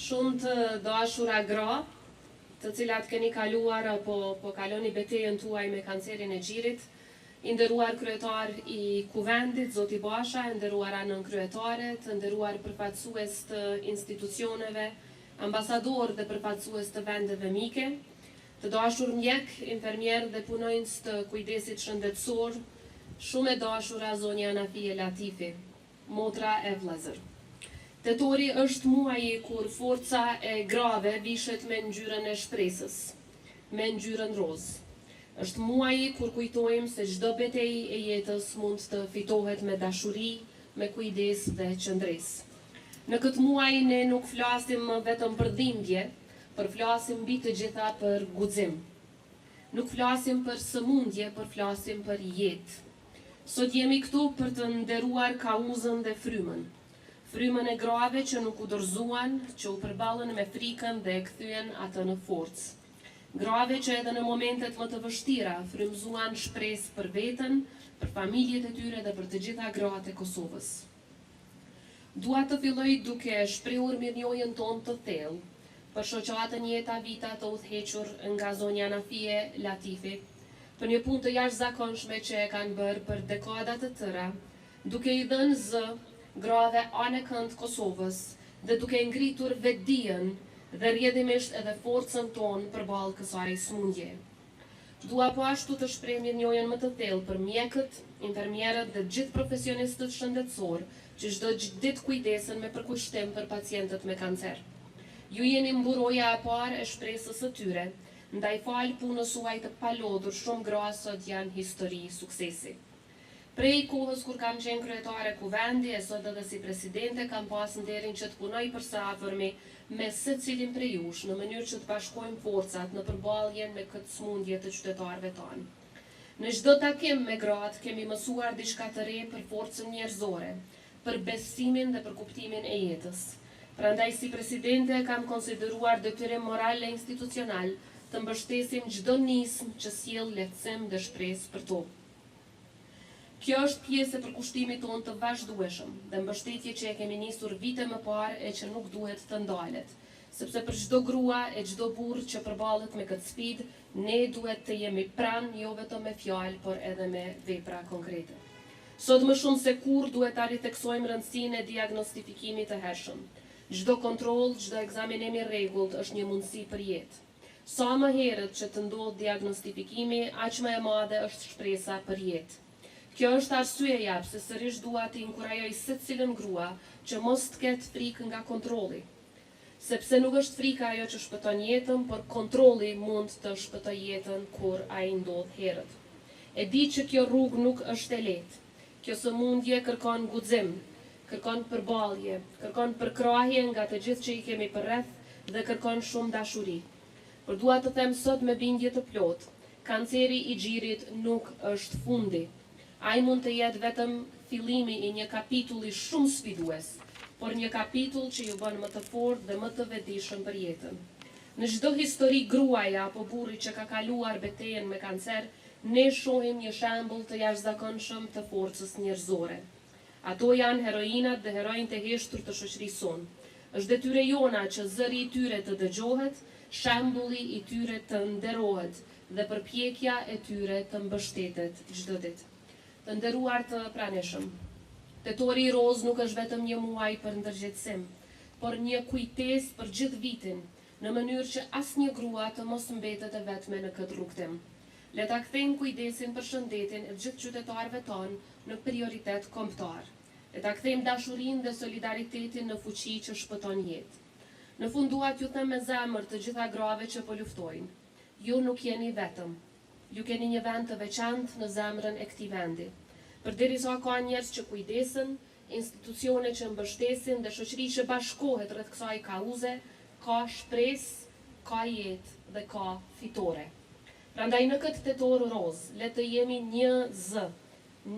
Shumë të dashura gra, të cilat keni kaluar apo kaloni betejën tuaj me kancerin e gjirit, i nderuar kryetar i kuvendit, Zoti Basha, i nderuara nën kryetare, të nderuar përfaqësues të institucioneve, ambasador dhe përfaqësues të vendeve mike, të dashur mjek, infermier dhe punonjës të kujdesit shëndetësor, shumë e dashura zonja Anafie Latifi, motra e vëllezër. Tetori është muaji kur forca e grave vishet me ngjyrën e shpresës, me ngjyrën roz. Është muaji kur kujtojmë se çdo betejë e jetës mund të fitohet me dashuri, me kujdes dhe qëndresë. Në këtë muaj ne nuk flasim vetëm për dhimbje, por flasim mbi të gjitha për guxim. Nuk flasim për sëmundje, por flasim për jetë. Sot jemi këtu për të nderuar kauzën dhe frymën. Frymën e grave që nuk u dorëzuan, që u përballën me frikën dhe e kthyen atë në forcë. Grave që edhe në momentet më të vështira frymëzuan shpresë për veten, për familjet e tyre dhe për të gjitha gratë e Kosovës. Dua të filloj duke shprehur mirënjohjen tonë të thellë për shoqatën Jeta Vita të udhëhequr nga zonja Anafie Latifi, për një punë të jashtëzakonshme që e kanë bërë për dekada të tëra, duke i dhënë zë grave anëkënd Kosovës dhe duke ngritur vetdijen dhe rrjedhimisht edhe forcën tonë përballë kësaj sëmundje. Dua po ashtu të shpreh mirënjohjen më të thellë për mjekët, infermierët dhe gjithë profesionistët shëndetësor që çdo ditë kujdesen me përkushtim për pacientët me kancer. Ju jeni mburoja e parë e shpresës së tyre, ndaj fal punës suaj të palodhur shumë gra sot janë histori suksesi. Prej kohës kur kam qenë kryetare kuvendi e sot edhe si presidente kam pas nderin që të punoj përsëafërmi me secilin prej jush në mënyrë që të bashkojmë forcat në përballjen me këtë sëmundje të qytetarëve tanë. Në çdo takim me gratë kemi mësuar diçka të re për forcën njerëzore, për besimin dhe për kuptimin e jetës. Prandaj si presidente kam konsideruar detyrim moral e institucional të mbështesim çdo nismë që sjell lehtësim dhe shpresë për to. Kjo është pjesë e përkushtimit tonë të vazhdueshëm dhe mbështetje që e kemi nisur vite më parë e që nuk duhet të ndalet, sepse për çdo grua e çdo burr që përballet me këtë sfidë, ne duhet të jemi pranë jo vetëm me fjalë, por edhe me vepra konkrete. Sot më shumë se kur duhet ta ritheksojmë rëndësinë e diagnostifikimit të hershëm. Çdo kontroll, çdo ekzaminim i rregullt është një mundësi për jetë. Sa më herët që të ndodh diagnostifikimi, aq më e madhe është shpresa për jetë. Kjo është arsyeja pse sërish dua të inkurajoj secilën grua që mos të ketë frikë nga kontrolli. Sepse nuk është frika ajo që shpëton jetën, por kontrolli mund të shpëtojë jetën kur ai ndodh herët. E di që kjo rrugë nuk është e lehtë. Kjo sëmundje kërkon guxim, kërkon përballje, kërkon përkrahje nga të gjithë që i kemi përreth dhe kërkon shumë dashuri. Por dua të them sot me bindje të plotë, kanceri i gjirit nuk është fundi. Ai mund të jetë vetëm fillimi i një kapitulli shumë sfidues, por një kapitull që ju bën më të fortë dhe më të vetëdijshëm për jetën. Në çdo histori gruaja apo burri që ka kaluar betejën me kancer, ne shohim një shembull të jashtëzakonshëm të forcës njerëzore. Ato janë heroinat dhe heroinët e heshtur të shoqërisë sonë. Është detyrë jona që zëri i tyre të dëgjohet, shembulli i tyre të nderohet dhe përpjekja e tyre të mbështetet çdo ditë. Të nderuar të pranishëm, tetori i roz nuk është vetëm një muaj për ndërgjegjësim, por një kujtesë për gjithë vitin, në mënyrë që asnjë grua të mos mbetet e vetme në këtë rrugtim. Le ta kthejmë kujdesin për shëndetin e gjithë qytetarëve tonë në prioritet kombëtar. Le ta kthejmë dashurinë dhe solidaritetin në fuqi që shpëton jetë. Në fund dua t'ju them me zemër të gjitha grave që po luftojnë, ju nuk jeni vetëm. Ju keni një vend të veçantë në zemrën e këtij vendi. Përderisa ka njerëz që kujdesen, institucione që mbështesin dhe shoqëri që bashkohet rreth kësaj kauze, ka shpresë, ka jetë dhe ka fitore. Prandaj në këtë tetor roz, le të jemi një zë,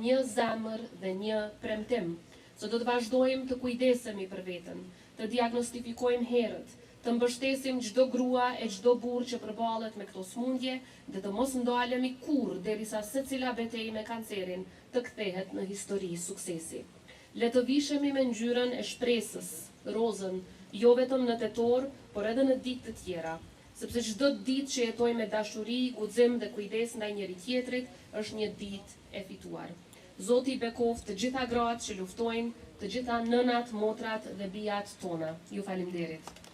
një zemër dhe një premtim, se do të vazhdojmë të kujdesemi për veten, të diagnostifikojmë herët, të mbështesim çdo grua e çdo burr që përballet me këto sëmundje dhe të mos ndalemi kurrë derisa secila betejë me kancerin të kthehet në histori suksesi. Le të vishemi me ngjyrën e shpresës, rozën, jo vetëm në tetor, por edhe në ditë të tjera, sepse çdo ditë që jetojmë me dashuri, guxim dhe kujdes ndaj njëri tjetrit është një ditë e fituar. Zoti i bekoft të gjitha gratë që luftojnë, të gjitha nënat, motrat dhe bijat tona. Ju faleminderit.